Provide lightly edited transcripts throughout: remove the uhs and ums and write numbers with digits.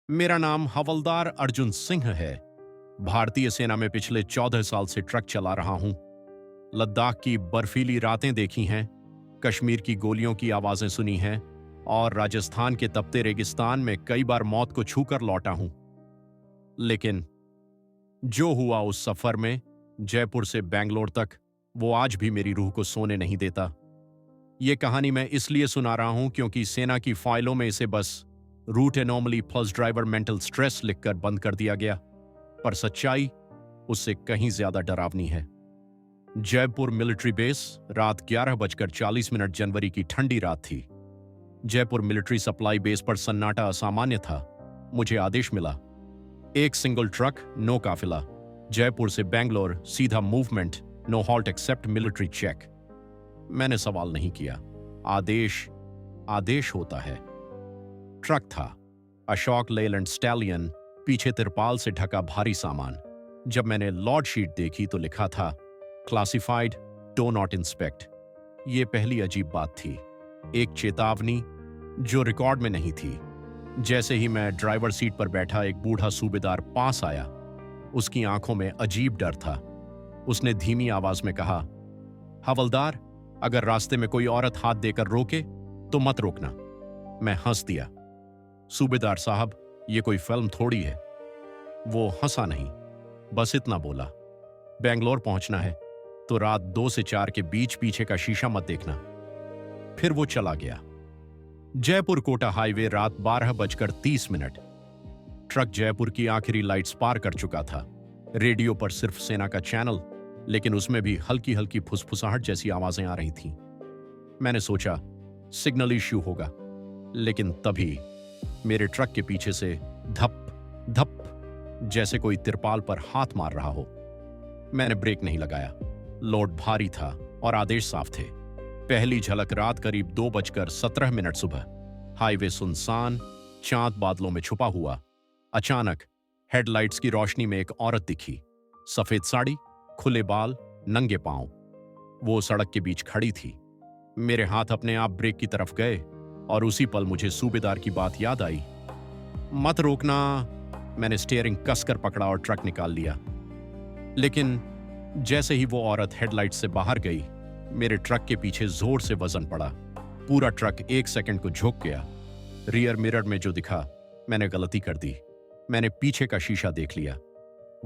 मेरा नाम हवलदार अर्जुन सिंह है। भारतीय सेना में पिछले 14 साल से ट्रक चला रहा हूं। लद्दाख की बर्फीली रातें देखी हैं, कश्मीर की गोलियों की आवाजें सुनी हैं और राजस्थान के तपते रेगिस्तान में कई बार मौत को छूकर लौटा हूं। लेकिन जो हुआ उस सफर में, जयपुर से बेंगलोर तक, वो आज भी मेरी रूह को सोने नहीं देता। ये कहानी मैं इसलिए सुना रहा हूं क्योंकि सेना की फाइलों में इसे बस root anomaly plus driver mental stress लिखकर बंद कर दिया गया, पर सच्चाई उससे कहीं ज्यादा डरावनी है। जयपुर मिलिट्री बेस, रात 11:40 जनवरी की ठंडी रात थी। जयपुर मिलिट्री सप्लाई बेस पर सन्नाटा असामान्य था। मुझे आदेश मिला, एक सिंगल ट्रक, नो काफिला, जयपुर से बेंगलोर, सीधा movement, no halt except military check. मैंने सवाल नहीं किया। आदेश आदेश होता है। ट्रक था, अशोक लेलैंड स्टैलियन, पीछे तिरपाल से ढका भारी सामान। जब मैंने लॉर्ड शीट देखी तो लिखा था क्लासिफाइड, डो नॉट इंस्पेक्ट। ये पहली अजीब बात थी, एक चेतावनी जो रिकॉर्ड में नहीं थी। जैसे ही मैं ड्राइवर सीट पर बैठा, एक बूढ़ा सूबेदार पास आया। उसकी आंखों में अजीब डर था। उसने धीमी आवाज में कहा, हवलदार, अगर रास्ते में कोई औरत हाथ देकर रोके तो मत रोकना। मैं हंस दिया। सूबेदार साहब, ये कोई फिल्म थोड़ी है। वो हंसा नहीं, बस इतना बोला, बेंगलोर पहुंचना है तो रात 2 से 4 के बीच पीछे का शीशा मत देखना। फिर वो चला गया। जयपुर कोटा हाईवे, रात 12:30। ट्रक जयपुर की आखिरी लाइट्स पार कर चुका था। रेडियो पर सिर्फ सेना का चैनल, लेकिन उसमें भी हल्की हल्की फुसफुसाहट जैसी आवाजें आ रही थीं। मैंने सोचा सिग्नल इश्यू होगा, लेकिन तभी मेरे ट्रक के पीछे से धप धप जैसे कोई तिरपाल पर हाथ मार रहा हो। मैंने ब्रेक नहीं लगाया। लोड भारी था और आदेश साफ थे। पहली झलक रात करीब 2:17 सुबह। हाईवे सुनसान, चांद बादलों में छुपा हुआ। अचानक हेडलाइट्स की रोशनी में एक औरत दिखी। सफेद साड़ी, खुले बाल, नंगे पांव। वो सड़क के बीच खड़ी थी। मेरे हाथ अपने आप ब्रेक की तरफ गए और उसी पल मुझे सूबेदार की बात याद आई। मत रोकना। मैंने स्टीयरिंग कसकर पकड़ा और ट्रक निकाल लिया। लेकिन जैसे ही वो औरत हेडलाइट से बाहर गई, मेरे ट्रक के पीछे जोर से वजन पड़ा। पूरा ट्रक 1 सेकंड को झुक गया। रियर मिरर में जो दिखा, मैंने गलती कर दी। मैंने पीछे का शीशा देख लिया।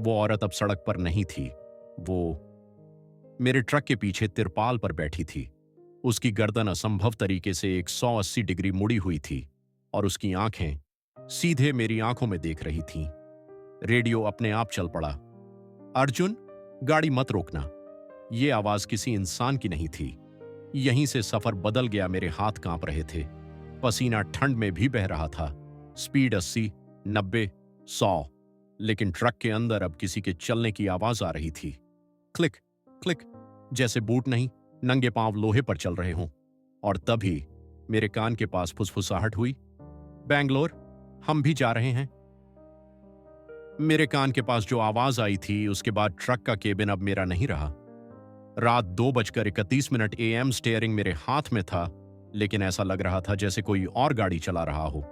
वो औरत अब सड़क पर नहीं थी। वो मेरे ट्रक के पीछे तिरपाल पर बैठी थी। उसकी गर्दन असंभव तरीके से 180 डिग्री मुड़ी हुई थी और उसकी आंखें सीधे मेरी आंखों में देख रही थीं। रेडियो अपने आप चल पड़ा। अर्जुन, गाड़ी मत रोकना। ये आवाज किसी इंसान की नहीं थी। यहीं से सफर बदल गया। मेरे हाथ कांप रहे थे। पसीना ठंड में भी बह रहा था। स्पीड 80, 90, 100। लेकिन ट्रक के अंदर अब किसी के चलने की आवाज आ रही थी। क्लिक क्लिक, जैसे बूट नहीं, नंगे पांव लोहे पर चल रहे हों। और तभी मेरे कान के पास फुसफुसाहट हुई, बेंगलोर, हम भी जा रहे हैं। मेरे कान के पास जो आवाज आई थी, उसके बाद ट्रक का केबिन अब मेरा नहीं रहा। रात 2:31 AM, स्टीयरिंग मेरे हाथ में था, लेकिन ऐसा लग रहा था जैसे कोई और गाड़ी चला रहा हो।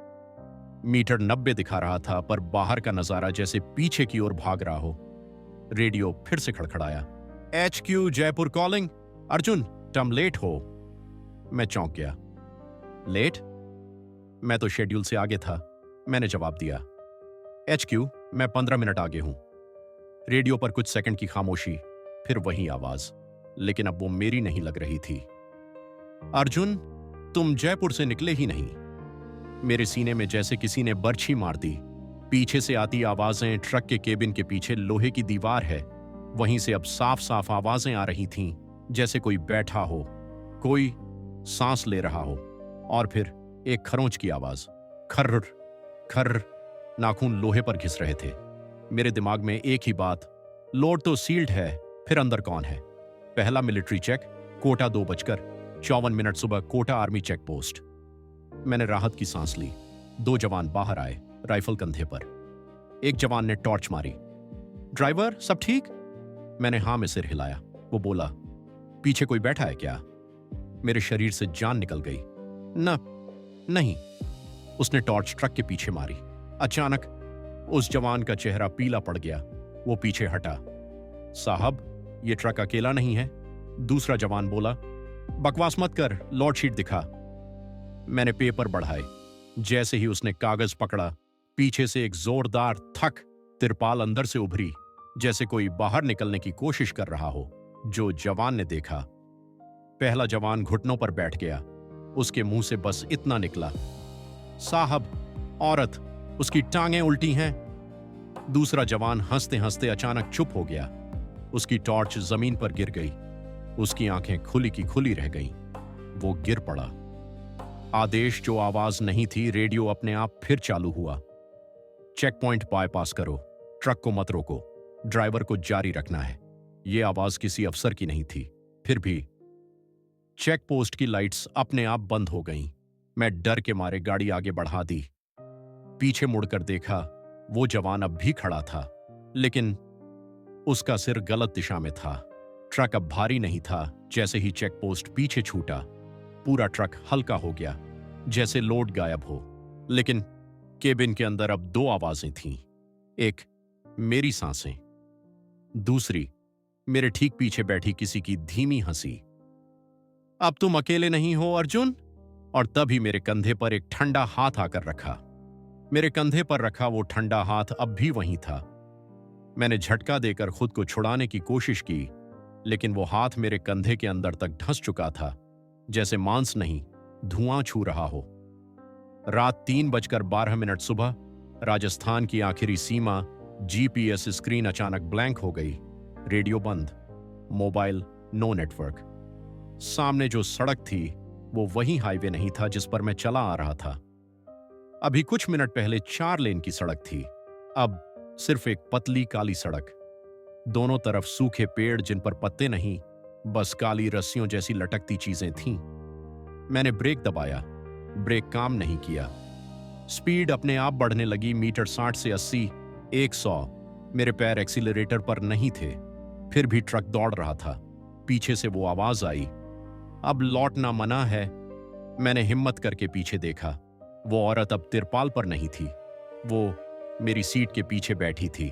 मीटर 90 दिखा रहा था, पर बाहर का नजारा जैसे पीछे की ओर भाग रहा हो। रेडियो फिर से खड़खड़ाया, HQ जयपुर कॉलिंग, अर्जुन, तुम लेट हो। मैं चौंक गया। लेट? मैं तो शेड्यूल से आगे था। मैंने जवाब दिया, HQ, मैं 15 मिनट आगे हूं। रेडियो पर कुछ सेकंड की खामोशी, फिर वही आवाज, लेकिन अब वो मेरी नहीं लग रही थी। अर्जुन, तुम जयपुर से निकले ही नहीं। मेरे सीने में जैसे किसी ने बर्छी मार दी। पीछे से आती आवाजें, ट्रक के केबिन के पीछे लोहे की दीवार है, वहीं से अब साफ साफ आवाजें आ रही थीं, जैसे कोई बैठा हो, कोई सांस ले रहा हो। और फिर एक खरोंच की आवाज, खर्र खर्र। नाखून लोहे पर घिस रहे थे। मेरे दिमाग में एक ही बात, लोड तो सील्ड है, फिर अंदर कौन है? पहला मिलिट्री चेक, कोटा 2:54 सुबह, कोटा आर्मी चेक पोस्ट। मैंने राहत की सांस ली। 2 जवान बाहर आए, राइफल कंधे पर। एक जवान ने टॉर्च मारी। ड्राइवर, सब ठीक? मैंने हां में सिर हिलाया। वो बोला, पीछे कोई बैठा है क्या? मेरे शरीर से जान निकल गई। न नहीं। उसने टॉर्च ट्रक के पीछे मारी। अचानक उस जवान का चेहरा पीला पड़ गया। वो पीछे हटा। साहब, ये ट्रक अकेला नहीं है, दूसरा जवान बोला। बकवास मत कर, लॉट शीट दिखा। मैंने पेपर बढ़ाए। जैसे ही उसने कागज पकड़ा, पीछे से एक जोरदार थक, तिरपाल अंदर से उभरी, जैसे कोई बाहर निकलने की कोशिश कर रहा हो। जो जवान ने देखा, पहला जवान घुटनों पर बैठ गया। उसके मुंह से बस इतना निकला, साहब, औरत, उसकी टांगें उल्टी हैं। दूसरा जवान हंसते हंसते अचानक चुप हो गया। उसकी टॉर्च जमीन पर गिर गई। उसकी आंखें खुली की खुली रह गईं। वो गिर पड़ा। आदेश जो आवाज नहीं थी, रेडियो अपने आप फिर चालू हुआ। चेक पॉइंट बायपास करो, ट्रक को मत रोको, ड्राइवर को जारी रखना है। यह आवाज किसी अफसर की नहीं थी। फिर भी चेक पोस्ट की लाइट्स अपने आप बंद हो गईं। मैं डर के मारे गाड़ी आगे बढ़ा दी। पीछे मुड़कर देखा, वो जवान अब भी खड़ा था, लेकिन उसका सिर गलत दिशा में था। ट्रक अब भारी नहीं था। जैसे ही चेक पोस्ट पीछे छूटा, पूरा ट्रक हल्का हो गया, जैसे लोड गायब हो। लेकिन केबिन के अंदर अब दो आवाजें थीं। एक, मेरी सांसें। दूसरी, मेरे ठीक पीछे बैठी किसी की धीमी हंसी। अब तुम अकेले नहीं हो, अर्जुन। और तभी मेरे कंधे पर एक ठंडा हाथ आकर रखा। मेरे कंधे पर रखा वो ठंडा हाथ अब भी वहीं था। मैंने झटका देकर खुद को छुड़ाने की कोशिश की, लेकिन वो हाथ मेरे कंधे के अंदर तक धंस चुका था, जैसे मांस नहीं, धुआं छू रहा हो। रात 3:12 सुबह, राजस्थान की आखिरी सीमा। जीपीएस स्क्रीन अचानक ब्लैंक हो गई। रेडियो बंद, मोबाइल नो नेटवर्क। सामने जो सड़क थी, वो वही हाईवे नहीं था जिस पर मैं चला आ रहा था। अभी कुछ मिनट पहले 4 लेन की सड़क थी, अब सिर्फ एक पतली काली सड़क। दोनों तरफ सूखे पेड़ जिन पर पत्ते नहीं, बस काली रस्सियों जैसी लटकती चीजें थीं। मैंने ब्रेक दबाया, ब्रेक काम नहीं किया। स्पीड अपने आप बढ़ने लगी। मीटर 60 से 80, 100। मेरे पैर एक्सीलरेटर पर नहीं थे। फिर भी ट्रक दौड़ रहा था। पीछे से वो आवाज आई, अब लौटना मना है। मैंने हिम्मत करके पीछे देखा। वो औरत अब तिरपाल पर नहीं थी, वो मेरी सीट के पीछे बैठी थी।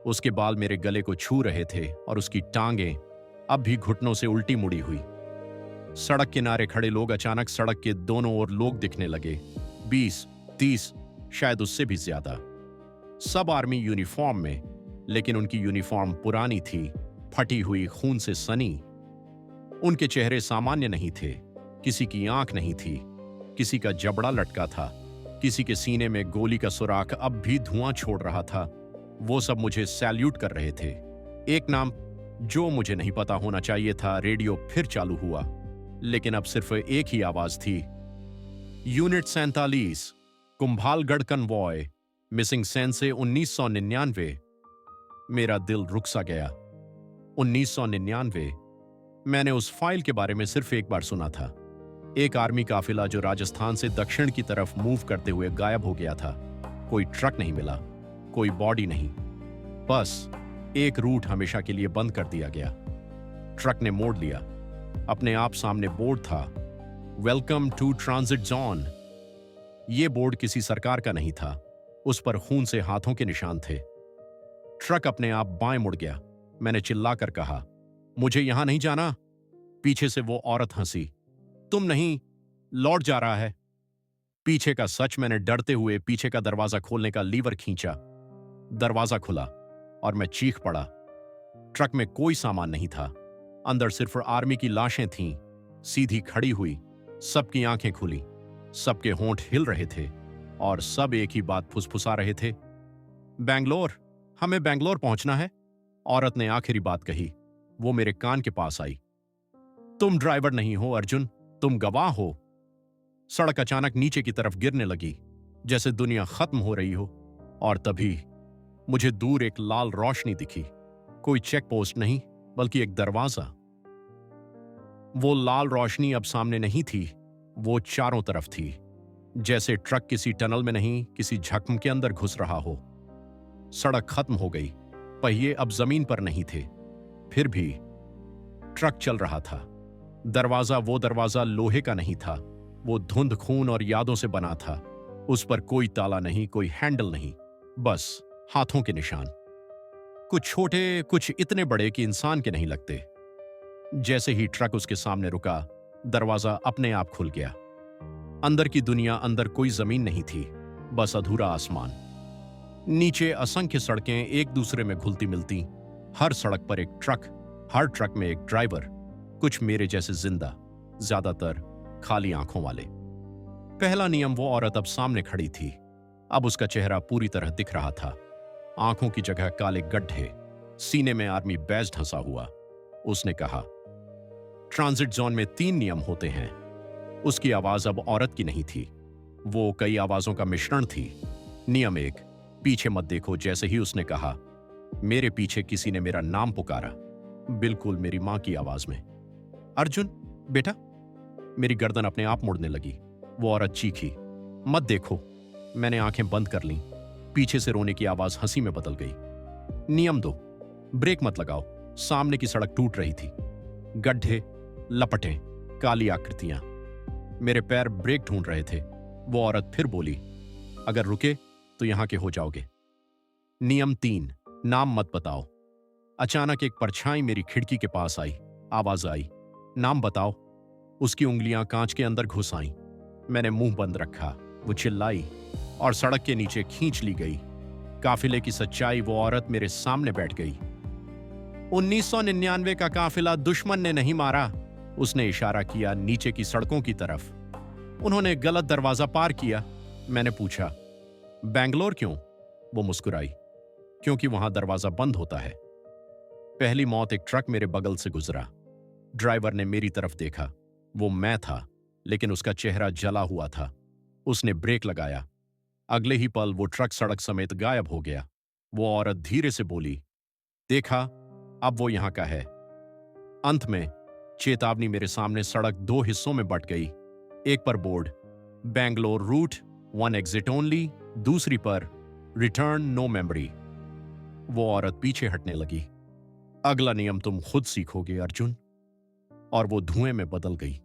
उसके बाल मेरे गले को छू रहे थे और उसकी टांगें अब भी घुटनों से उल्टी मुड़ी हुई। सड़क किनारे खड़े लोग अचानक सड़क के दोनों ओर लोग दिखने लगे। 20, 30, शायद उससे भी ज्यादा। सब आर्मी यूनिफॉर्म में, लेकिन उनकी यूनिफॉर्म पुरानी थी, फटी हुई, खून से सनी। उनके चेहरे सामान्य नहीं थे। किसी की आंख नहीं थी, किसी का जबड़ा लटका था, किसी के सीने में गोली का सुराख अब भी धुआं छोड़ रहा था। वो सब मुझे सैल्यूट कर रहे थे। एक नाम जो मुझे नहीं पता होना चाहिए था। रेडियो फिर चालू हुआ, लेकिन अब सिर्फ एक ही आवाज थी, unit 47, Kumbhalgarh convoy, missing since 1999। मेरा दिल रुक सा गया। 1999। मैंने उस फाइल के बारे में सिर्फ एक बार सुना था। एक आर्मी काफिला जो राजस्थान से दक्षिण की तरफ मूव करते हुए गायब हो गया था। कोई ट्रक नहीं मिला, कोई बॉडी नहीं, बस एक रूट हमेशा के लिए बंद कर दिया गया। ट्रक ने मोड़ लिया। अपने आप सामने बोर्ड था, वेलकम टू ट्रांजिट जोन। यह बोर्ड किसी सरकार का नहीं था। उस पर खून से हाथों के निशान थे। ट्रक अपने आप बाएं मुड़ गया। मैंने चिल्लाकर कहा, मुझे यहां नहीं जाना। पीछे से वो औरत हंसी, तुम नहीं, लौट जा रहा है। पीछे का सच। मैंने डरते हुए पीछे का दरवाजा खोलने का लीवर खींचा। दरवाजा खुला और मैं चीख पड़ा। ट्रक में कोई सामान नहीं था। अंदर सिर्फ आर्मी की लाशें थीं, सीधी खड़ी हुई। सबकी आंखें खुली, सबके होंठ हिल रहे थे और सब एक ही बात फुसफुसा रहे थे, बैंगलोर, हमें बैंगलोर पहुंचना है। औरत ने आखिरी बात कही। वो मेरे कान के पास आई। तुम ड्राइवर नहीं हो अर्जुन, तुम गवाह हो। सड़क अचानक नीचे की तरफ गिरने लगी, जैसे दुनिया खत्म हो रही हो। और तभी मुझे दूर एक लाल रोशनी दिखी। कोई चेक पोस्ट नहीं, बल्कि एक दरवाजा। वो लाल रोशनी अब सामने नहीं थी, वो चारों तरफ थी। जैसे ट्रक किसी टनल में नहीं, किसी झख्म के अंदर घुस रहा हो। सड़क खत्म हो गई, पहिए अब जमीन पर नहीं थे। फिर भी ट्रक चल रहा था। दरवाजा, वो दरवाजा लोहे का नहीं था, वो धुंध, खून और यादों से बना था। उस पर कोई ताला नहीं, कोई हैंडल नहीं, बस हाथों के निशान। कुछ छोटे, कुछ इतने बड़े कि इंसान के नहीं लगते। जैसे ही ट्रक उसके सामने रुका, दरवाजा अपने आप खुल गया। अंदर की दुनिया, अंदर कोई जमीन नहीं थी, बस अधूरा आसमान। नीचे असंख्य सड़कें एक दूसरे में घुलती मिलती, हर सड़क पर एक ट्रक, हर ट्रक में एक ड्राइवर, कुछ मेरे जैसे जिंदा, ज्यादातर खाली आंखों वाले। पहला नियम, वो औरत अब सामने खड़ी थी। अब उसका चेहरा पूरी तरह दिख रहा था। आंखों की जगह काले गड्ढे, सीने में आर्मी बैज ढंसा हुआ। उसने कहा, ट्रांजिट जोन में 3 नियम होते हैं। उसकी आवाज अब औरत की नहीं थी, वो कई आवाजों का मिश्रण थी। नियम 1, पीछे मत देखो। जैसे ही उसने कहा, मेरे पीछे किसी ने मेरा नाम पुकारा, बिल्कुल मेरी मां की आवाज में। अर्जुन बेटा। मेरी गर्दन अपने आप मुड़ने लगी। वो औरत चीखी, मत देखो। मैंने आंखें बंद कर लीं। पीछे से रोने की आवाज हंसी में बदल गई। नियम 2, ब्रेक मत लगाओ। सामने की सड़क टूट रही थी, गड्ढे, लपटें, काली आकृतियां। मेरे पैर ब्रेक ढूंढ रहे थे। वो औरत फिर बोली, अगर रुके तो यहां के हो जाओगे। नियम 3, नाम मत बताओ। अचानक एक परछाई मेरी खिड़की के पास आई। आवाज आई, नाम बताओ। उसकी उंगलियां कांच के अंदर घुस आईं। मैंने मुंह बंद रखा। वो चिल्लाई और सड़क के नीचे खींच ली गई। काफिले की सच्चाई, वो औरत मेरे सामने बैठ गई। 1999 का काफिला दुश्मन ने नहीं मारा। उसने इशारा किया नीचे की सड़कों की तरफ। उन्होंने गलत दरवाजा पार किया। मैंने पूछा, बैंगलोर क्यों? वो मुस्कुराई, क्योंकि वहां दरवाजा बंद होता है। पहली मौत, एक ट्रक मेरे बगल से गुजरा। ड्राइवर ने मेरी तरफ देखा। वो मैं था, लेकिन उसका चेहरा जला हुआ था। उसने ब्रेक लगाया। अगले ही पल वो ट्रक सड़क समेत गायब हो गया। वो औरत धीरे से बोली, देखा, अब वो यहां का है। अंत में चेतावनी, मेरे सामने सड़क 2 हिस्सों में बंट गई। एक पर board, Bangalore route 1 exit only, दूसरी पर रिटर्न नो मेमोरी। वो औरत पीछे हटने लगी। अगला नियम तुम खुद सीखोगे अर्जुन। और वो धुएं में बदल गई।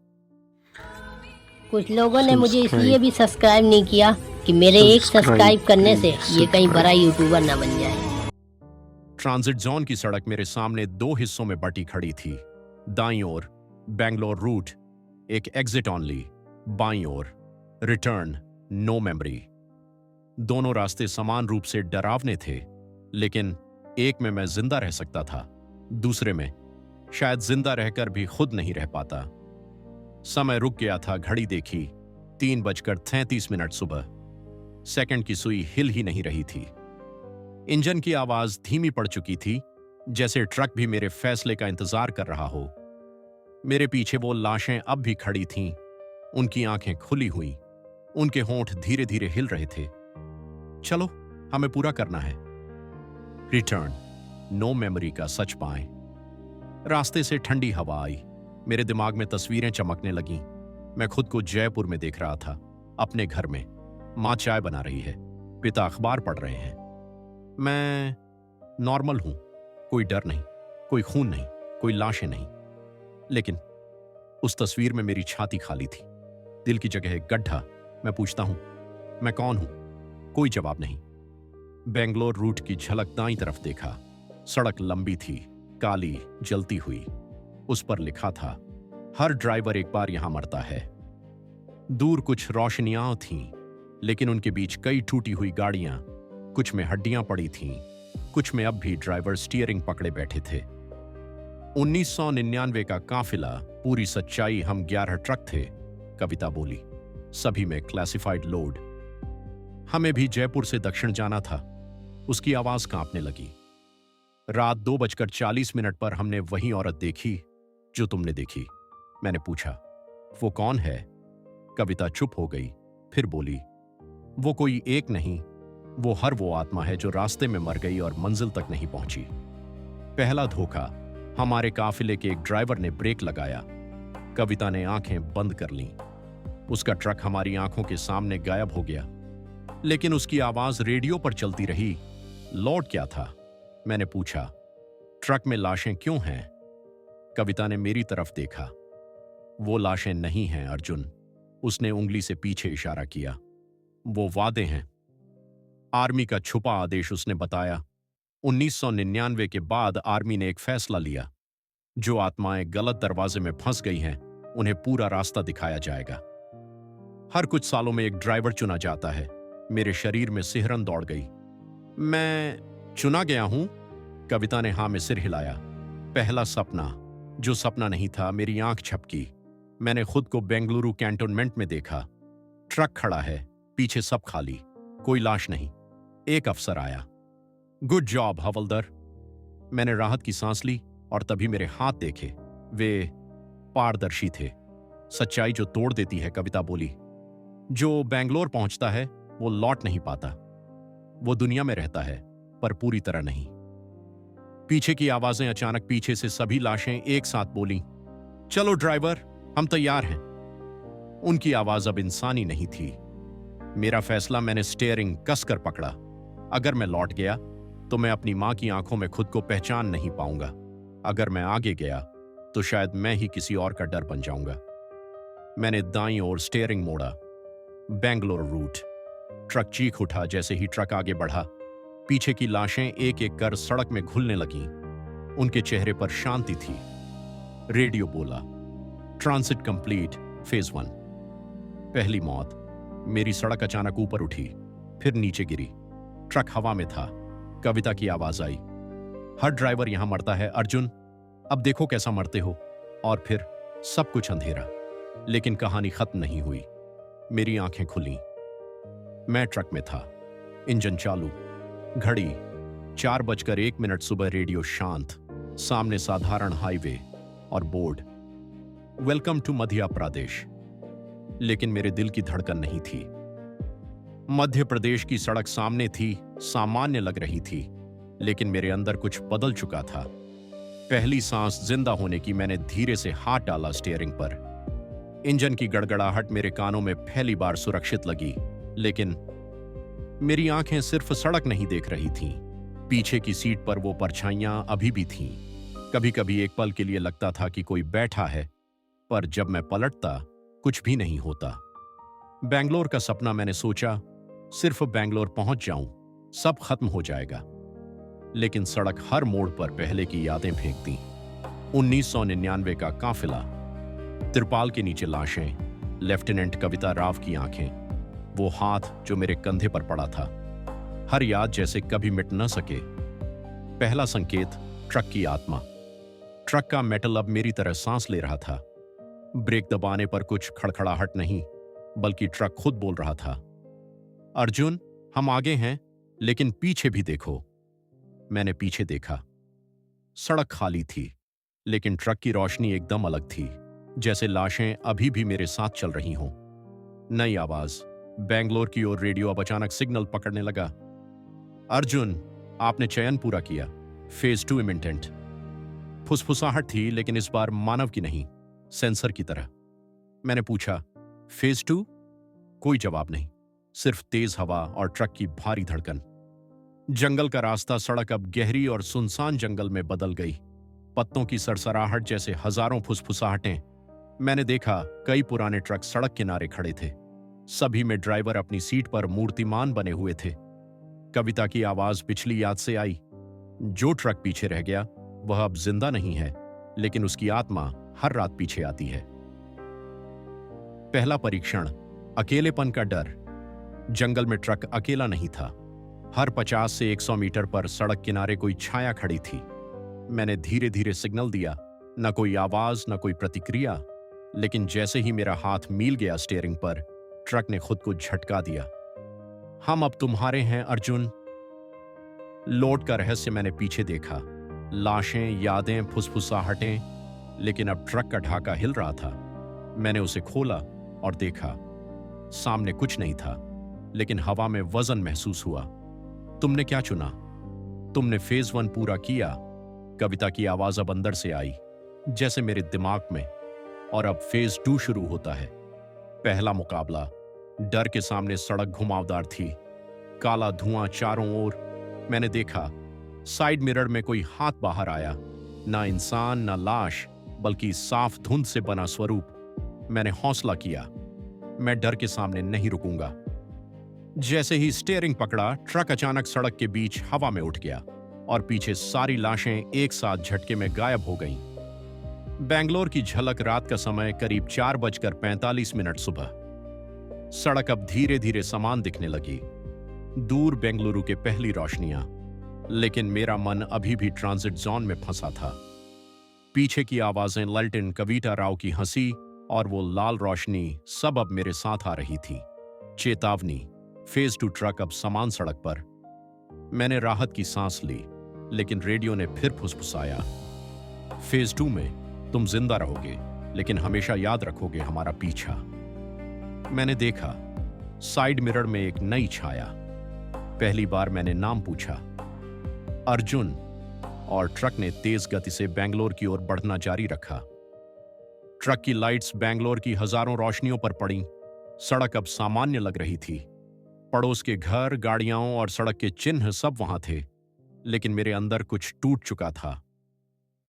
कुछ लोगों ने मुझे इसलिए भी सब्सक्राइब नहीं किया कि मेरे एक सब्सक्राइब करने से ये कहीं बड़ा यूट्यूबर ना बन जाए। ट्रांजिट जोन की सड़क मेरे सामने 2 हिस्सों में बटी खड़ी थी। दाईं ओर बैंगलोर रूट, एक एग्जिट ओनली, बाईं ओर रिटर्न नो मेमोरी। दोनों रास्ते समान रूप से डरावने थे, लेकिन एक में मैं जिंदा रह सकता था, दूसरे में शायद जिंदा रहकर भी खुद नहीं रह पाता। समय रुक गया था। घड़ी देखी, 3:33 सुबह। सेकंड की सुई हिल ही नहीं रही थी। इंजन की आवाज धीमी पड़ चुकी थी, जैसे ट्रक भी मेरे फैसले का इंतजार कर रहा हो। मेरे पीछे वो लाशें अब भी खड़ी थीं, उनकी आंखें खुली हुई, उनके होंठ धीरे धीरे हिल रहे थे। चलो, हमें पूरा करना है। रिटर्न नो मेमोरी का सच पाएं। रास्ते से ठंडी हवा आई। मेरे दिमाग में तस्वीरें चमकने लगीं। मैं खुद को जयपुर में देख रहा था, अपने घर में। मां चाय बना रही है, पिता अखबार पढ़ रहे हैं। मैं नॉर्मल हूं, कोई डर नहीं, कोई खून नहीं, कोई लाशें नहीं। लेकिन उस तस्वीर में मेरी छाती खाली थी, दिल की जगह एक गड्ढा। मैं पूछता हूं, मैं कौन हूं? कोई जवाब नहीं। बेंगलोर रूट की झलक दाईं तरफ देखा। सड़क लंबी थी, काली, जलती हुई। उस पर लिखा था, हर ड्राइवर एक बार यहां मरता है। दूर कुछ रोशनियां थीं, लेकिन उनके बीच कई टूटी हुई गाड़ियां। कुछ में हड्डियां पड़ी थीं, कुछ में अब भी ड्राइवर स्टीयरिंग पकड़े बैठे थे। 1999 का काफिला, पूरी सच्चाई। हम 11 ट्रक थे, कविता बोली, सभी में क्लासिफाइड लोड। हमें भी जयपुर से दक्षिण जाना था। उसकी आवाज कांपने लगी। रात 2:40 पर हमने वही औरत देखी जो तुमने देखी। मैंने पूछा, वो कौन है? कविता चुप हो गई, फिर बोली, वो कोई एक नहीं, वो हर वो आत्मा है जो रास्ते में मर गई और मंजिल तक नहीं पहुंची। पहला धोखा, हमारे काफिले के एक ड्राइवर ने ब्रेक लगाया। कविता ने आंखें बंद कर लीं। उसका ट्रक हमारी आंखों के सामने गायब हो गया, लेकिन उसकी आवाज रेडियो पर चलती रही। लौट क्या था? मैंने पूछा, ट्रक में लाशें क्यों हैं? कविता ने मेरी तरफ देखा। वो लाशें नहीं हैं अर्जुन। उसने उंगली से पीछे इशारा किया। वो वादे हैं। आर्मी का छुपा आदेश, उसने बताया। 1999 के बाद आर्मी ने एक फैसला लिया, जो आत्माएं गलत दरवाजे में फंस गई हैं, उन्हें पूरा रास्ता दिखाया जाएगा। हर कुछ सालों में एक ड्राइवर चुना जाता है। मेरे शरीर में सिहरन दौड़ गई। मैं चुना गया हूं? कविता ने हाँ में सिर हिलाया। पहला सपना, जो सपना नहीं था, मेरी आंख झपकी। मैंने खुद को बेंगलुरु कैंटोनमेंट में देखा। ट्रक खड़ा है, पीछे सब खाली, कोई लाश नहीं। एक अफसर आया। गुड जॉब हवलदार। मैंने राहत की सांस ली और तभी मेरे हाथ देखे। वे पारदर्शी थे। सच्चाई जो तोड़ देती है, कविता बोली। जो बेंगलोर पहुंचता है वो लौट नहीं पाता। वो दुनिया में रहता है पर पूरी तरह नहीं। पीछे की आवाजें अचानक पीछे से सभी लाशें एक साथ बोली, चलो ड्राइवर, हम तैयार हैं। उनकी आवाज अब इंसानी नहीं थी। मेरा फैसला, मैंने स्टीयरिंग कसकर पकड़ा। अगर मैं लौट गया तो मैं अपनी मां की आंखों में खुद को पहचान नहीं पाऊंगा। अगर मैं आगे गया तो शायद मैं ही किसी और का डर बन जाऊंगा। मैंने दाईं ओर स्टीयरिंग मोड़ा। बेंगलोर रूट। ट्रक चीख उठा जैसे ही ट्रक आगे बढ़ा। पीछे की लाशें एक एक कर सड़क में घुलने लगीं। उनके चेहरे पर शांति थी। रेडियो बोला, ट्रांसिट कंप्लीट, फेज 1। पहली मौत। मेरी सड़क अचानक ऊपर उठी, फिर नीचे गिरी। ट्रक हवा में था। कविता की आवाज आई, हर ड्राइवर यहां मरता है अर्जुन, अब देखो कैसा मरते हो। और फिर सब कुछ अंधेरा। लेकिन कहानी खत्म नहीं हुई। मेरी आंखें खुली। मैं ट्रक में था। इंजन चालू। घड़ी 4:01 सुबह। रेडियो शांत। सामने साधारण हाईवे और board, welcome to Madhya Pradesh. लेकिन मेरे दिल की धड़कन नहीं थी। मध्य प्रदेश की सड़क सामने थी, सामान्य लग रही थी, लेकिन मेरे अंदर कुछ बदल चुका था। पहली सांस जिंदा होने की। मैंने धीरे से हाथ डाला स्टीयरिंग पर। इंजन की गड़गड़ाहट मेरे कानों में पहली बार सुरक्षित लगी। लेकिन मेरी आंखें सिर्फ सड़क नहीं देख रही थीं। पीछे की सीट पर वो परछाइयां अभी भी थीं। कभी कभी एक पल के लिए लगता था कि कोई बैठा है, पर जब मैं पलटता कुछ भी नहीं होता। बेंगलोर का सपना, मैंने सोचा सिर्फ बेंगलोर पहुंच जाऊं, सब खत्म हो जाएगा। लेकिन सड़क हर मोड़ पर पहले की यादें फेंकती। 1999 का काफिला। तिरपाल के नीचे लाशें। लेफ्टिनेंट कविता राव की आंखें। वो हाथ जो मेरे कंधे पर पड़ा था। हर याद जैसे कभी मिट न सके। पहला संकेत, ट्रक की आत्मा। ट्रक का मेटल अब मेरी तरह सांस ले रहा था। ब्रेक दबाने पर कुछ खड़खड़ाहट नहीं, बल्कि ट्रक खुद बोल रहा था, अर्जुन, हम आगे हैं, लेकिन पीछे भी देखो। मैंने पीछे देखा। सड़क खाली थी, लेकिन ट्रक की रोशनी एकदम अलग थी, जैसे लाशें अभी भी मेरे साथ चल रही हों। नई आवाज। बेंगलोर की ओर रेडियो अब अचानक सिग्नल पकड़ने लगा। अर्जुन, आपने चयन पूरा किया, फेज 2 इमिटेंट। फुसफुसाहट थी, लेकिन इस बार मानव की नहीं, सेंसर की तरह। मैंने पूछा, फेज 2? कोई जवाब नहीं, सिर्फ तेज हवा और ट्रक की भारी धड़कन। जंगल का रास्ता। सड़क अब गहरी और सुनसान जंगल में बदल गई। पत्तों की सरसराहट जैसे हजारों फुसफुसाहटें। मैंने देखा कई पुराने ट्रक सड़क किनारे खड़े थे। सभी में ड्राइवर अपनी सीट पर मूर्तिमान बने हुए थे। कविता की आवाज पिछली याद से आई। जो ट्रक पीछे रह गया वह अब जिंदा नहीं है, लेकिन उसकी आत्मा हर रात पीछे आती है। पहला परीक्षण। अकेलेपन का डर। जंगल में ट्रक अकेला नहीं था। हर 50 से 100 मीटर पर सड़क किनारे कोई छाया खड़ी थी। मैंने धीरे धीरे सिग्नल दिया। न कोई आवाज, न कोई प्रतिक्रिया। लेकिन जैसे ही मेरा हाथ मिल गया स्टीयरिंग पर, ट्रक ने खुद को झटका दिया। हम अब तुम्हारे हैं अर्जुन। लोड का रहस्य मैंने पीछे देखा। लाशें, यादें, फुसफुसाहटें। लेकिन अब ट्रक का ढाका हिल रहा था। मैंने उसे खोला और देखा। सामने कुछ नहीं था, लेकिन हवा में वजन महसूस हुआ। तुमने क्या चुना? तुमने फेज 1 पूरा किया। कविता की आवाज अब अंदर से आई, जैसे मेरे दिमाग में। और अब फेज 2 शुरू होता है। पहला मुकाबला। डर के सामने सड़क घुमावदार थी। काला धुआं चारों ओर। मैंने देखा साइड मिरर में कोई हाथ बाहर आया। ना इंसान, ना लाश, बल्कि साफ धुंध से बना स्वरूप। मैंने हौसला किया, मैं डर के सामने नहीं रुकूंगा। जैसे ही स्टीयरिंग पकड़ा, ट्रक अचानक सड़क के बीच हवा में उठ गया और पीछे सारी लाशें एक साथ झटके में गायब हो गईं। बेंगलोर की झलक, रात का समय, करीब 4:45 सुबह। सड़क अब धीरे धीरे समान दिखने लगी, दूर बेंगलुरु के पहली रोशनियां, लेकिन मेरा मन अभी भी ट्रांजिट जोन में फंसा था। पीछे की आवाजें, लल्टन कविता राव की हंसी और वो लाल रोशनी, सब अब मेरे साथ आ रही थी। चेतावनी, फेज 2 ट्रक अब समान सड़क पर। मैंने राहत की सांस ली, लेकिन रेडियो ने फिर फुसफुसाया, फेज 2 में तुम जिंदा रहोगे, लेकिन हमेशा याद रखोगे हमारा पीछा। मैंने देखा, साइड मिरर में एक नई छाया। पहली बार मैंने नाम पूछा, अर्जुन, और ट्रक ने तेज गति से बेंगलोर की ओर बढ़ना जारी रखा। ट्रक की लाइट्स बेंगलोर की हजारों रोशनियों पर पड़ी। सड़क अब सामान्य लग रही थी। पड़ोस के घर, गाड़ियां और सड़क के चिन्ह सब वहां थे, लेकिन मेरे अंदर कुछ टूट चुका था।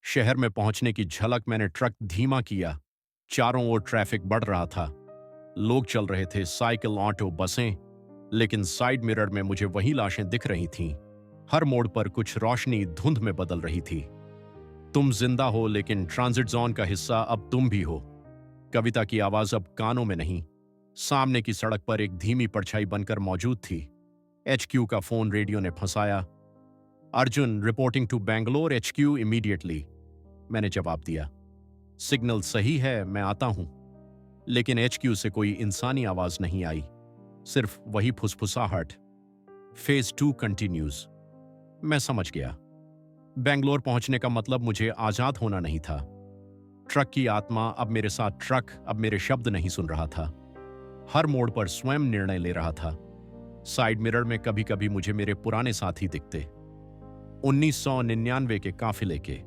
शहर में पहुंचने की झलक, मैंने ट्रक धीमा किया। चारों ओर ट्रैफिक बढ़ रहा था। लोग चल रहे थे, साइकिल, ऑटो, बसें, लेकिन साइड मिरर में मुझे वही लाशें दिख रही थीं। हर मोड़ पर कुछ रोशनी धुंध में बदल रही थी। तुम जिंदा हो, लेकिन ट्रांजिट जोन का हिस्सा अब तुम भी हो। कविता की आवाज अब कानों में नहीं, सामने की सड़क पर एक धीमी परछाई बनकर मौजूद थी। HQ का फोन रेडियो ने फंसाया। Arjun, reporting to Bangalore HQ immediately. मैंने जवाब दिया, सिग्नल सही है, मैं आता हूं। लेकिन HQ से कोई इंसानी आवाज नहीं आई, सिर्फ वही फुसफुसाहट, फेज 2 कंटिन्यूज। मैं समझ गया, बेंगलोर पहुंचने का मतलब मुझे आजाद होना नहीं था। ट्रक की आत्मा अब मेरे साथ, ट्रक अब मेरे शब्द नहीं सुन रहा था, हर मोड़ पर स्वयं निर्णय ले रहा था। साइड मिरर में कभी कभी मुझे मेरे पुराने साथी दिखते, 1999 के काफिले के।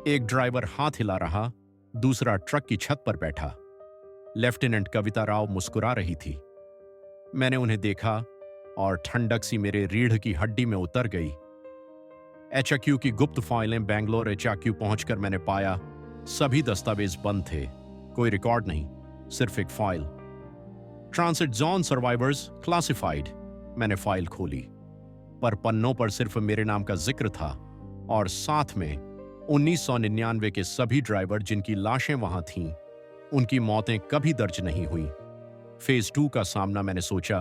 एक ड्राइवर हाथ हिला रहा, दूसरा ट्रक की छत पर बैठा। लेफ्टिनेंट कविता राव मुस्कुरा रही थी। मैंने उन्हें देखा और ठंडक सी मेरे रीढ़ की हड्डी में उतर गई। HQ की गुप्त फाइलें, बेंगलोर HQ पहुंचकर मैंने पाया सभी दस्तावेज बंद थे, कोई रिकॉर्ड नहीं, सिर्फ एक file, transit zone survivors classified. मैंने फाइल खोली, पर पन्नों पर सिर्फ मेरे नाम का जिक्र था और साथ में 1999 के सभी ड्राइवर जिनकी लाशें वहां थीं, उनकी मौतें कभी दर्ज नहीं हुई। फेज 2 का सामना, मैंने सोचा,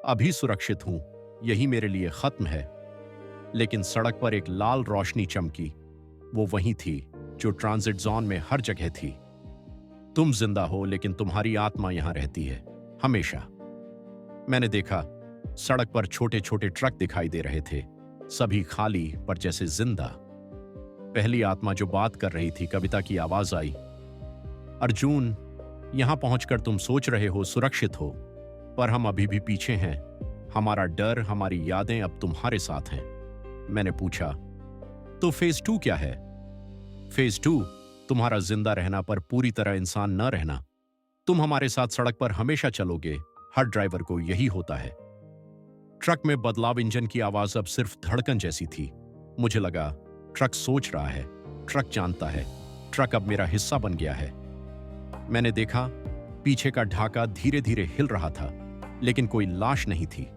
अभी सुरक्षित हूं, यही मेरे लिए खत्म है। लेकिन सड़क पर एक लाल रोशनी चमकी। वो वही थी जो ट्रांजिट जोन में हर जगह थी। तुम जिंदा हो, लेकिन तुम्हारी आत्मा यहां रहती है, हमेशा। मैंने देखा, सड़क पर छोटे छोटे ट्रक दिखाई दे रहे थे, सभी खाली पर जैसे जिंदा। पहली आत्मा जो बात कर रही थी, कविता की आवाज आई, अर्जुन, यहां पहुंचकर तुम सोच रहे हो सुरक्षित हो, पर हम अभी भी पीछे हैं। हमारा डर, हमारी यादें अब तुम्हारे साथ हैं। मैंने पूछा, तो फेज 2 क्या है? फेज 2 तुम्हारा जिंदा रहना पर पूरी तरह इंसान न रहना। तुम हमारे साथ सड़क पर हमेशा चलोगे, हर ड्राइवर को यही होता है। ट्रक में बदलाव, इंजन की आवाज अब सिर्फ धड़कन जैसी थी। मुझे लगा ट्रक सोच रहा है, ट्रक जानता है, ट्रक अब मेरा हिस्सा बन गया है। मैंने देखा, पीछे का ढाका धीरे धीरे हिल रहा था, लेकिन कोई लाश नहीं थी,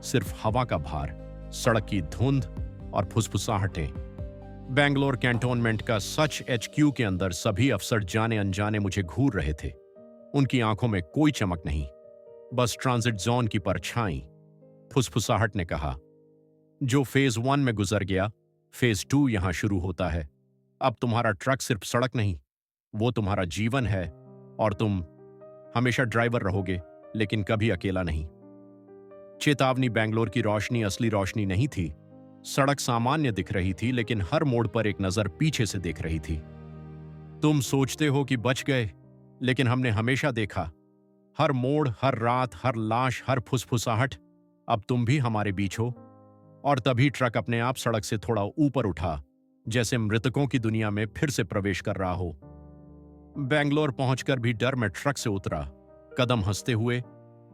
सिर्फ हवा का भार, सड़क की धुंध और फुसफुसाहटें। बेंगलोर कैंटोनमेंट का सच, HQ के अंदर सभी अफसर जाने अनजाने मुझे घूर रहे थे। उनकी आंखों में कोई चमक नहीं, बस ट्रांजिट जोन की परछाई। फुसफुसाहट ने कहा, जो फेज 1 में गुजर गया, फेज 2 यहां शुरू होता है। अब तुम्हारा ट्रक सिर्फ सड़क नहीं, वो तुम्हारा जीवन है, और तुम हमेशा ड्राइवर रहोगे, लेकिन कभी अकेला नहीं। चेतावनी, बेंगलोर की रोशनी असली रोशनी नहीं थी। सड़क सामान्य दिख रही थी, लेकिन हर मोड़ पर एक नजर पीछे से देख रही थी। तुम सोचते हो कि बच गए, लेकिन हमने हमेशा देखा, हर मोड़, हर रात, हर लाश, हर फुसफुसाहट, अब तुम भी हमारे बीच हो। और तभी ट्रक अपने आप सड़क से थोड़ा ऊपर उठा, जैसे मृतकों की दुनिया में फिर से प्रवेश कर रहा हो। बेंगलोर पहुंचकर भी डर में ट्रक से उतरा, कदम हंसते हुए,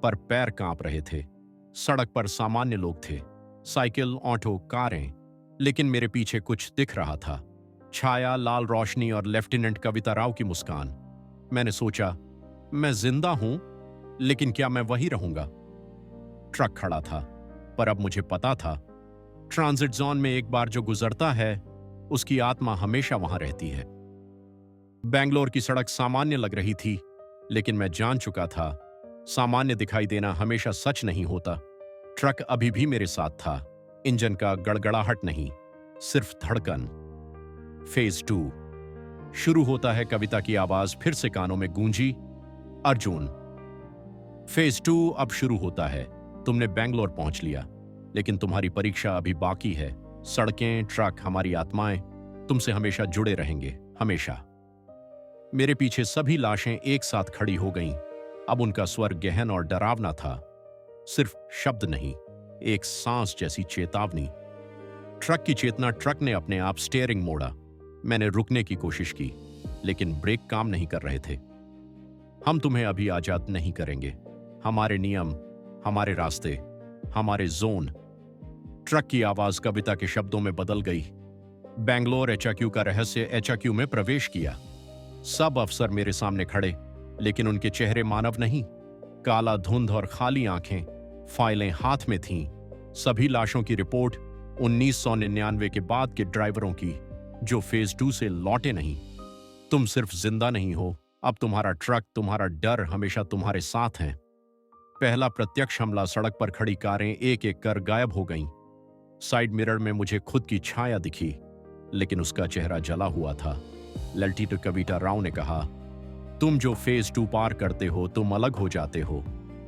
पर पैर कांप रहे थे। सड़क पर सामान्य लोग थे, साइकिल, ऑटो, कारें, लेकिन मेरे पीछे कुछ दिख रहा था, छाया, लाल रोशनी और लेफ्टिनेंट कविता राव की मुस्कान। मैंने सोचा, मैं जिंदा हूं, लेकिन क्या मैं वही रहूंगा? ट्रक खड़ा था, पर अब मुझे पता था ट्रांजिट जोन में एक बार जो गुजरता है उसकी आत्मा हमेशा वहां रहती है। बेंगलोर की सड़क सामान्य लग रही थी, लेकिन मैं जान चुका था सामान्य दिखाई देना हमेशा सच नहीं होता। ट्रक अभी भी मेरे साथ था, इंजन का गड़गड़ाहट नहीं, सिर्फ धड़कन। फेज 2 शुरू होता है। कविता की आवाज फिर से कानों में गूंजी, अर्जुन। फेज 2 अब शुरू होता है। तुमने बेंगलोर पहुंच लिया, लेकिन तुम्हारी परीक्षा अभी बाकी है। सड़कें, ट्रक, हमारी आत्माएं तुमसे हमेशा जुड़े रहेंगे, हमेशा। मेरे पीछे सभी लाशें एक साथ खड़ी हो गईं। अब उनका स्वर गहन और डरावना था, सिर्फ शब्द नहीं, एक सांस जैसी चेतावनी। ट्रक की चेतना। ट्रक ने अपने आप स्टीयरिंग मोड़ा। मैंने रुकने की कोशिश की, लेकिन ब्रेक काम नहीं कर रहे थे। हम तुम्हें अभी आजाद नहीं करेंगे। हमारे नियम, हमारे रास्ते, हमारे जोन। ट्रक की आवाज कविता के शब्दों में बदल गई। बेंगलोर एचआईक्यू का रहस्य एचआईक्यू में प्रवेश किया। सब अफसर मेरे सामने खड़े, लेकिन उनके चेहरे मानव नहीं। काला धुंध और खाली आंखें, फाइलें हाथ में थीं। सभी लाशों की रिपोर्ट 1999 के बाद के ड्राइवरों की, जो फेज 2 से लौटे नहीं। तुम सिर्फ जिंदा नहीं हो, अब तुम्हारा ट्रक, तुम्हारा डर हमेशा तुम्हारे साथ हैं। पहला प्रत्यक्ष हमला। सड़क पर खड़ी कारें एक एक कर गायब हो गईं। साइड मिरर में मुझे खुद की छाया दिखी, लेकिन उसका चेहरा जला हुआ था। लल्टी कविता राव ने कहा, तुम जो फेज 2 पार करते हो, तुम अलग हो जाते हो।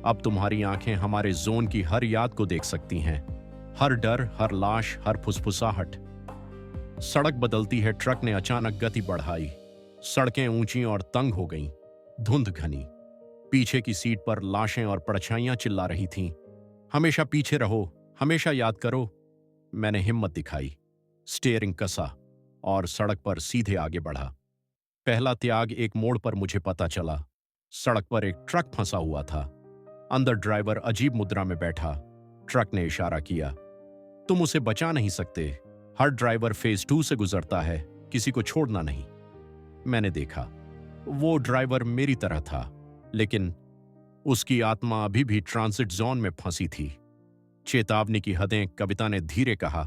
अब तुम्हारी आंखें हमारे जोन की हर याद को देख सकती हैं, हर डर, हर लाश, हर फुसफुसाहट। सड़क बदलती है। ट्रक ने अचानक गति बढ़ाई। सड़कें ऊंची और तंग हो गईं, धुंध घनी। पीछे की सीट पर लाशें और परछाइयां चिल्ला रही थीं, हमेशा पीछे रहो, हमेशा याद करो। मैंने हिम्मत दिखाई, स्टीयरिंग कसा और सड़क पर सीधे आगे बढ़ा। पहला त्याग। एक मोड़ पर मुझे पता चला, सड़क पर एक ट्रक फंसा हुआ था। अंदर ड्राइवर अजीब मुद्रा में बैठा। ट्रक ने इशारा किया, तुम उसे बचा नहीं सकते। हर ड्राइवर फेज 2 से गुजरता है, किसी को छोड़ना नहीं। मैंने देखा, वो ड्राइवर मेरी तरह था, लेकिन उसकी आत्मा अभी भी ट्रांजिट जोन में फंसी थी। चेतावनी की हदें। कविता ने धीरे कहा,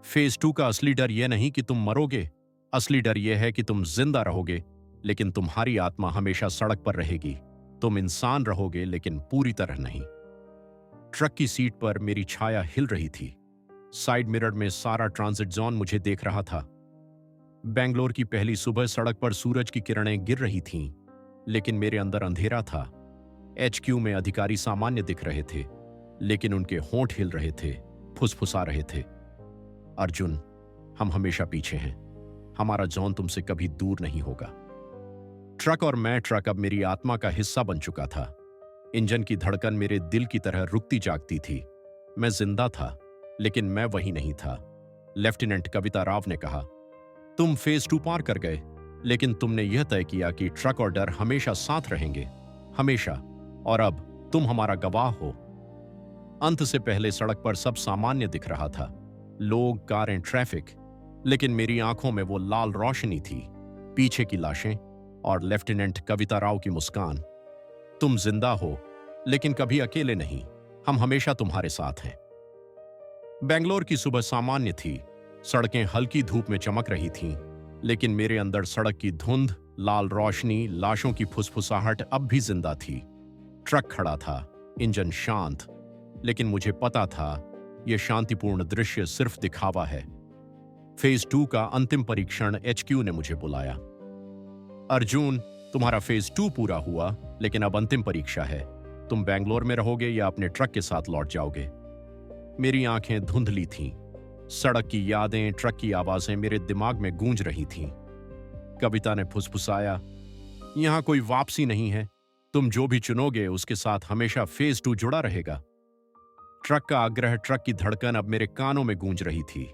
फेज 2 का असली डर यह नहीं कि तुम मरोगे, असली डर यह है कि तुम जिंदा रहोगे, लेकिन तुम्हारी आत्मा हमेशा सड़क पर रहेगी। तुम इंसान रहोगे, लेकिन पूरी तरह नहीं। ट्रक की सीट पर मेरी छाया हिल रही थी। साइड मिरर में सारा ट्रांजिट जोन मुझे देख रहा था। बेंगलोर की पहली सुबह। सड़क पर सूरज की किरणें गिर रही थीं, लेकिन मेरे अंदर अंधेरा था। एचक्यू में अधिकारी सामान्य दिख रहे थे, लेकिन उनके होंठ हिल रहे थे, फुसफुसा रहे थे। अर्जुन, हम हमेशा पीछे हैं। हमारा जोन तुमसे कभी दूर नहीं होगा। ट्रक और मैं। ट्रक अब मेरी आत्मा का हिस्सा बन चुका था। इंजन की धड़कन मेरे दिल की तरह रुकती जागती थी। मैं जिंदा था, लेकिन मैं वही नहीं था। लेफ्टिनेंट कविता राव ने कहा, तुम फेज 2 पार कर गए, लेकिन तुमने यह तय किया कि ट्रक और डर हमेशा साथ रहेंगे, हमेशा। और अब तुम हमारा गवाह हो। अंत से पहले सड़क पर सब सामान्य दिख रहा था, लोग, कारें, ट्रैफिक, लेकिन मेरी आंखों में वो लाल रोशनी थी, पीछे की लाशें और लेफ्टिनेंट कविता राव की मुस्कान। तुम जिंदा हो, लेकिन कभी अकेले नहीं। हम हमेशा तुम्हारे साथ हैं। बेंगलोर की सुबह सामान्य थी। सड़कें हल्की धूप में चमक रही थीं, लेकिन मेरे अंदर सड़क की धुंध, लाल रोशनी, लाशों की फुसफुसाहट अब भी जिंदा थी। ट्रक खड़ा था, इंजन शांत, लेकिन मुझे पता था यह शांतिपूर्ण दृश्य सिर्फ दिखावा है। फेज 2 का अंतिम परीक्षण। एचक्यू ने मुझे बुलाया। अर्जुन, तुम्हारा फेज 2 पूरा हुआ, लेकिन अब अंतिम परीक्षा है। तुम बेंगलोर में रहोगे या अपने ट्रक के साथ लौट जाओगे। मेरी आंखें धुंधली थीं। सड़क की यादें, ट्रक की आवाजें मेरे दिमाग में गूंज रही थीं। कविता ने फुसफुसाया, यहां कोई वापसी नहीं है। तुम जो भी चुनोगे उसके साथ हमेशा फेज 2 जुड़ा रहेगा। ट्रक का आग्रह। ट्रक की धड़कन अब मेरे कानों में गूंज रही थी।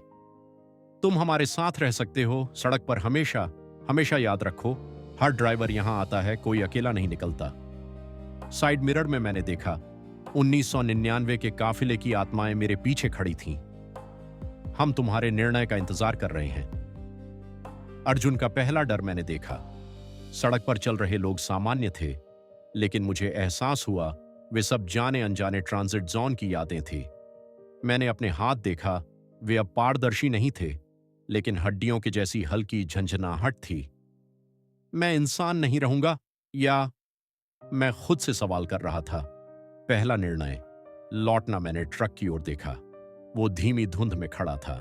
तुम हमारे साथ रह सकते हो, सड़क पर हमेशा। हमेशा याद रखो, हर ड्राइवर यहां आता है, कोई अकेला नहीं निकलता। साइड मिरर में मैंने देखा, 1999 के काफिले की आत्माएं मेरे पीछे खड़ी थीं। हम तुम्हारे निर्णय का इंतजार कर रहे हैं। अर्जुन का पहला डर मैंने देखा। सड़क पर चल रहे लोग सामान्य थे, लेकिन मुझे एहसास हुआ वे सब जाने अनजाने ट्रांजिट जोन की यादें थी। मैंने अपने हाथ देखा, वे अब पारदर्शी नहीं थे, लेकिन हड्डियों की जैसी हल्की झंझनाहट थी। मैं इंसान नहीं रहूंगा, या मैं खुद से सवाल कर रहा था। पहला निर्णय, लौटना। मैंने ट्रक की ओर देखा। वो धीमी धुंध में खड़ा था।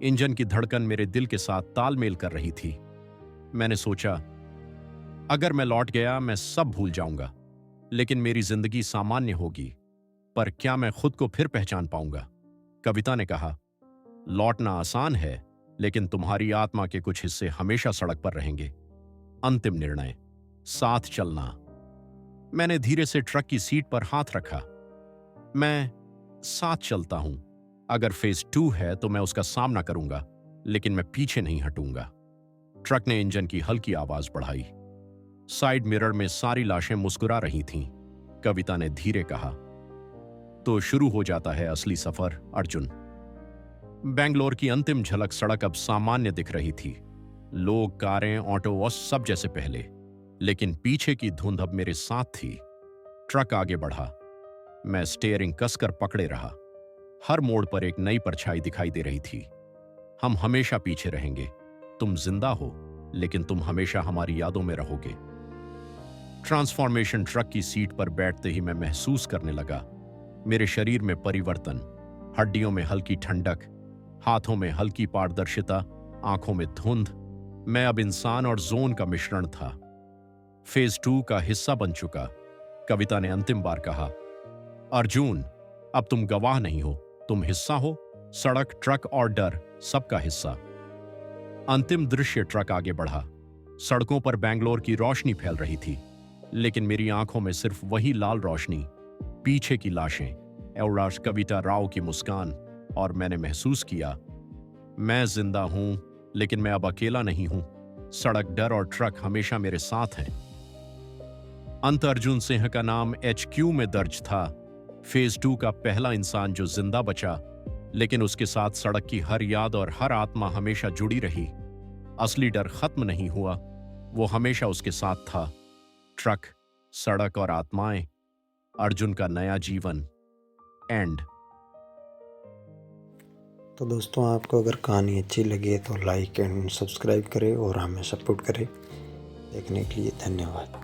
इंजन की धड़कन मेरे दिल के साथ तालमेल कर रही थी। मैंने सोचा, अगर मैं लौट गया मैं सब भूल जाऊंगा, लेकिन मेरी जिंदगी सामान्य होगी। पर क्या मैं खुद को फिर पहचान पाऊंगा? कविता ने कहा, लौटना आसान है, लेकिन तुम्हारी आत्मा के कुछ हिस्से हमेशा सड़क पर रहेंगे। अंतिम निर्णय, साथ चलना। मैंने धीरे से ट्रक की सीट पर हाथ रखा। मैं साथ चलता हूं। अगर फेज 2 है तो मैं उसका सामना करूंगा, लेकिन मैं पीछे नहीं हटूंगा। ट्रक ने इंजन की हल्की आवाज बढ़ाई। साइड मिरर में सारी लाशें मुस्कुरा रही थीं। कविता ने धीरे कहा, तो शुरू हो जाता है असली सफर, अर्जुन। बेंगलोर की अंतिम झलक सड़क अब सामान्य दिख रही थी। लोग, कारें, ऑटो और सब जैसे पहले, लेकिन पीछे की धुंध अब मेरे साथ थी। ट्रक आगे बढ़ा। मैं स्टीयरिंग कसकर पकड़े रहा। हर मोड़ पर एक नई परछाई दिखाई दे रही थी। हम हमेशा पीछे रहेंगे। तुम जिंदा हो, लेकिन तुम हमेशा हमारी यादों में रहोगे। ट्रांसफॉर्मेशन ट्रक की सीट पर बैठते ही मैं महसूस करने लगा। मेरे शरीर में परिवर्तन, हड्डियों में हल्की ठंडक, हाथों में हल्की पारदर्शिता, आंखों में धुंध। मैं अब इंसान और जोन का मिश्रण था। फेज 2 का हिस्सा बन चुका। कविता ने अंतिम बार कहा, अर्जुन, अब तुम गवाह नहीं हो, तुम हिस्सा हो। सड़क, ट्रक और डर, सबका हिस्सा। अंतिम दृश्य, ट्रक आगे बढ़ा। सड़कों पर बेंगलोर की रोशनी फैल रही थी, लेकिन मेरी आंखों में सिर्फ वही लाल रोशनी, पीछे की लाशें, एवराज कविता राव की मुस्कान। और मैंने महसूस किया, मैं जिंदा हूं, लेकिन मैं अब अकेला नहीं हूं। सड़क, डर और ट्रक हमेशा मेरे साथ हैं। अंत अर्जुन सिंह का नाम HQ में दर्ज था। फेज 2 का पहला इंसान जो जिंदा बचा, लेकिन उसके साथ सड़क की हर याद और हर आत्मा हमेशा जुड़ी रही। असली डर खत्म नहीं हुआ, वो हमेशा उसके साथ था। ट्रक, सड़क और आत्माएं, अर्जुन का नया जीवन। एंड। तो दोस्तों, आपको अगर कहानी अच्छी लगे तो लाइक एंड सब्सक्राइब करें और हमें सपोर्ट करें। देखने के लिए धन्यवाद।